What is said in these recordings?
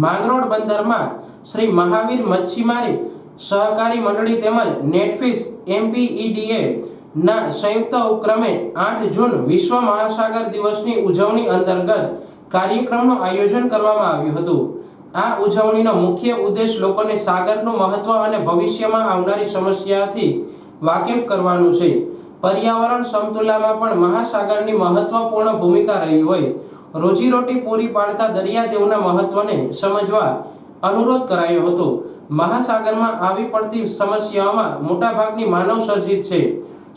માંગરોળ બંદરમાં શ્રી મહાવીર મચ્છીમારી સહકારી મંડળી તેમજ નેટફિશ MPEDA ના સંયુક્ત ઉપક્રમે 8 જૂન વિશ્વ મહાસાગર દિવસની ઉજવણી અંતર્ગત કાર્યક્રમનું આયોજન કરવામાં આવ્યું હતું। આ ઉજવણીનો મુખ્ય ઉદ્દેશ લોકોને સાગરનું મહત્વ અને ભવિષ્યમાં આવનારી સમસ્યાથી વાકેફ કરવાનું છે। पर्यावरण समतुलामां पण महासागरनी महत्वपूर्ण भूमिका रही होय रोजीरोटी पूरी पाडता दरियादेवना महत्वने समजवा अनुरोध करायो हतो। महासागरमां आवी पड़ती समस्याओमां मोटा भागनी मानव सर्जित छे।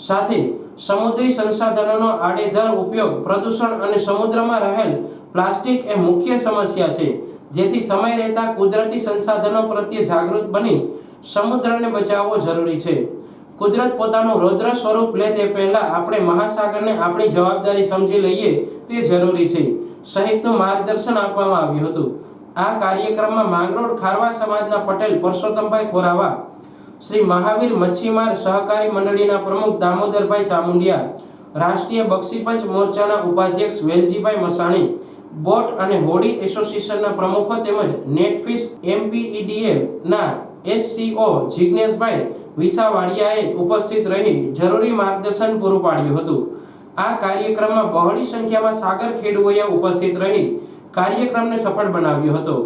साथे समुद्री संसाधनोनो आडेधर उपयोग, प्रदूषण अने समुद्रमां रहेल प्लास्टिक ए मुख्य समस्या छे। जेथी समय रहता कुदरती संसाधनों प्रत्ये जागृत बनी समुद्रने बचावવો जरूरी छे। कुदरत पोतानुं रौद्र स्वरूप ले ते पहेला आपणे महासागरने आपणी जवाबदारी समजी लईए ते जरूरी छे सहितनुं मार्गदर्शन आपवामां आव्युं हतुं। आ कार्यक्रममां માંગરોળ ખારવા समाजना पटेल परसोत्तमभाई खोरावा, श्री महावीर मच्छीमार सहकारी मंडळीना प्रमुख दामोदरभाई चामुंडिया, राष्ट्रीय बक्षीपंच मोर्चाना उपाध्यक्ष वेलजीभाई मसाणी, बोट अने होडी एसोसिएशनना प्रमुखो तेमज नेटफिश MPEDA ना SCO जिग्नेशभाई विसावाड़ियाए उपस्थित रही जरूरी मार्गदर्शन पूरुं पाड्युं हतुं। आ कार्यक्रममां बहोળી संख्यामां सागर खेडूओए उपस्थित रही कार्यक्रमने सफल बनाव्यो हतो।